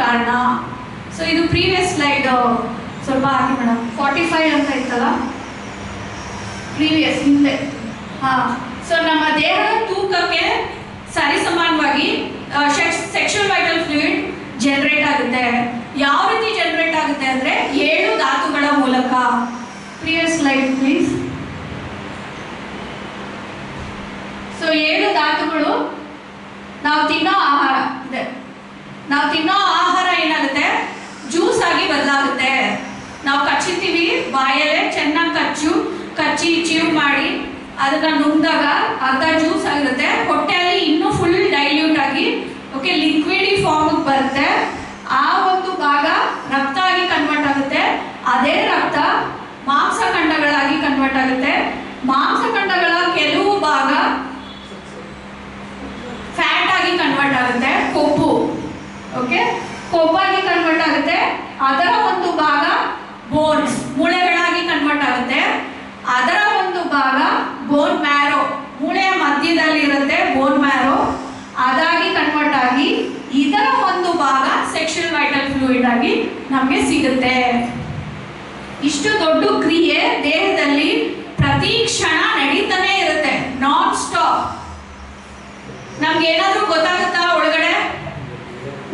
ಕಾರಣ. ಸೊ ಇದು previous slide ಸ್ವಲ್ಪ ಹಾಕಿ ಮೇಡಮ್. 45 ಅಂತ ಇತ್ತಲ್ಲ ಪ್ರೀವಿಯಸ್ ಹಿಂದೆ. ಸೊ ನಮ್ಮ ದೇಹದ ತೂಕಕ್ಕೆ ಸರಿಸಮಾನವಾಗಿ ಸೆಕ್ಷುವಲ್ ವೈಟಲ್ ಫ್ಲೂಯಿಡ್ ಜನರೇಟ್ ಆಗುತ್ತೆ. ಯಾವ ರೀತಿ ಜನರೇಟ್ ಆಗುತ್ತೆ ಅಂದರೆ 7 ಧಾತುಗಳ ಮೂಲಕ. Previous slide please. ಸೊ 7 ಧಾತುಗಳು ನಾವು ತಿನ್ನೋ ಆಹಾರ ಇದೆ. ನಾವು ತಿನ್ನೋ ಆಹಾರ ಏನಾಗುತ್ತೆ, ಜ್ಯೂಸ್ ಆಗಿ ಬದಲಾಗುತ್ತೆ. ನಾವು ಕಚ್ಚಿತೀವಿ, ಬಾಯಲ್ಲೇ ಚೆನ್ನಾಗಿ ಕಚ್ಚಿ ಚೀವ್ ಮಾಡಿ ಅದನ್ನ ನುಂಗ್ದಾಗ ಅರ್ಧ ಜ್ಯೂಸ್ ಆಗಿರುತ್ತೆ. ಹೊಟ್ಟೆಯಲ್ಲಿ ಇನ್ನೂ ಫುಲ್ ಡೈಲ್ಯೂಟ್ ಆಗಿ ಓಕೆ ಲಿಕ್ವಿಡಿ ಫಾರ್ಮ್ ಬರುತ್ತೆ. ಆ ಒಂದು ಭಾಗ ರಕ್ತ ಆಗಿ ಕನ್ವರ್ಟ್ ಆಗುತ್ತೆ. ಅದೇ ರಕ್ತ ಮಾಂಸಖಂಡಗಳಾಗಿ ಕನ್ವರ್ಟ್ ಆಗುತ್ತೆ. ಮಾಂಸಖಂಡಗಳ ಕೆಲವು ಭಾಗ ಫ್ಯಾಟ್ ಆಗಿ ಕನ್ವರ್ಟ್ ಆಗುತ್ತೆ, ಕೊಬ್ಬು. ಓಕೆ, ಕೊಬ್ಬಾಗಿ ಕನ್ವರ್ಟ್ ಆಗುತ್ತೆ. ಅದರ ಒಂದು ಭಾಗ ಬೋನ್ಸ್, ಮೂಳೆಗಳಾಗಿ ಕನ್ವರ್ಟ್ ಆಗುತ್ತೆ. ಅದರ ಒಂದು ಭಾಗ ಬೋನ್ ಮ್ಯಾರೋ, ಮೂಳೆಯ ಮಧ್ಯದಲ್ಲಿ ಇರುತ್ತೆ ಬೋನ್ ಮ್ಯಾರೋ, ಅದಾಗಿ ಕನ್ವರ್ಟ್ ಆಗಿ ಇದರ ಒಂದು ಭಾಗ ಸೆಕ್ಷುವಲ್ ವೈಟಲ್ ಫ್ಲೂಯಿಡ್ ಆಗಿ ನಮಗೆ ಸಿಗುತ್ತೆ. ಇಷ್ಟು ದೊಡ್ಡ ಕ್ರಿಯೆ ದೇಹದಲ್ಲಿ ಪ್ರತಿ ಕ್ಷಣ ನಡೀತಾನೆ ಇರುತ್ತೆ, ನಾನ್ ಸ್ಟಾಪ್. ನಮ್ಗೆ ಏನಾದ್ರೂ ಗೊತ್ತಾಗುತ್ತಾ ಒಳಗಡೆ?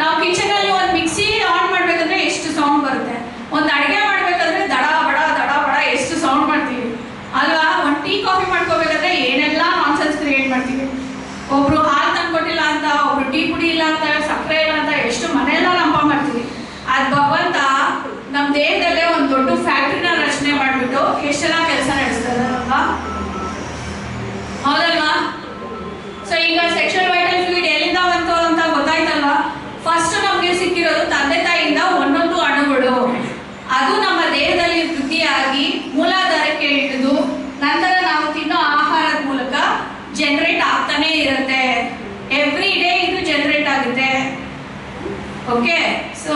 ನಾವು ಕಿಚನ್ ಅಲ್ಲಿ ಒಂದು ಮಿಕ್ಸಿ ಆನ್ ಮಾಡ್ಬೇಕಂದ್ರೆ ಎಷ್ಟು ಸೌಂಡ್ ಬರುತ್ತೆ, ಒಂದು ಅಡಿಗೆ ಮಾಡ್ಬೇಕಾದ್ರೆ ದಡ ಬಡ ಎಷ್ಟು ಸೌಂಡ್ ಮಾಡ್ತೀವಿ ಅಲ್ವಾ? ಒಂದು ಟೀ ಕಾಫಿ ಮಾಡ್ಕೋಬೇಕಾದ್ರೆ ಏನೆಲ್ಲ ನಾನ್ಸೆನ್ಸ್ ಕ್ರಿಯೇಟ್ ಮಾಡ್ತೀವಿ. ಒಬ್ರು ಹಾಲು ತಂದ್ಕೊಟ್ಟಿಲ್ಲ ಅಂತ, ಒಬ್ರು ಟೀ ಪುಡಿ ಇಲ್ಲ ಅಂತ, ಸಕ್ಕರೆ ಇಲ್ಲ ಅಂತ ಎಷ್ಟು ಮನೆಯೆಲ್ಲ ನಂಪ ಮಾಡ್ತೀವಿ. ಅದು ಭಗವಂತ ನಮ್ಮ ದೇಹದಲ್ಲೇ ಒಂದು ದೊಡ್ಡ ಫ್ಯಾಕ್ಟ್ರಿನ ರಚನೆ ಮಾಡಿಬಿಟ್ಟು ಎಷ್ಟೆಲ್ಲ ಕೆಲಸ ನಡೆಸ್ತಾರೆ ಅಲ್ವಾ? ಹೌದಲ್ವಾ? ಸೊ ಈಗ ಸೆಕ್ಷುವಲ್ ವೈಟಲ್ ಫ್ಲೂಯಿಡ್ ಎಲ್ಲಿಂದ ಬಂತು ಅಂತ ಗೊತ್ತಾಯ್ತಲ್ವಾ? ಫಸ್ಟ್ ನಮಗೆ ಸಿಕ್ಕಿರೋದು ತಂದೆ ತಾಯಿಯಿಂದ ಒಂದೊಂದು ಅಣುಗಳು. ಅದು ನಮ್ಮ ದೇಹದಲ್ಲಿ ವೃದ್ಧಿಯಾಗಿ ಮೂಲಾಧಾರಕ್ಕೆ ಇಳಿದು ನಂತರ ನಾವು ತಿನ್ನೋ ಆಹಾರದ ಮೂಲಕ ಜನರೇಟ್ ಆಗ್ತಾನೆ ಇರುತ್ತೆ. ಎವ್ರಿ ಡೇ ಇದು ಜನರೇಟ್ ಆಗುತ್ತೆ. ಓಕೆ, ಸೊ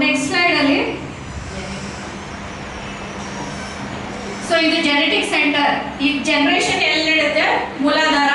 ನೆಕ್ಸ್ಟ್ ಸ್ಲೈಡ್ ಅಲ್ಲಿ ಸೊ ಇದು ಜೆನೆಟಿಕ್ ಸೆಂಟರ್. ಈ ಜನರೇಷನ್ ಎಲ್ಲಿ ನಡೆಯುತ್ತೆ? ಮೂಲಾಧಾರ.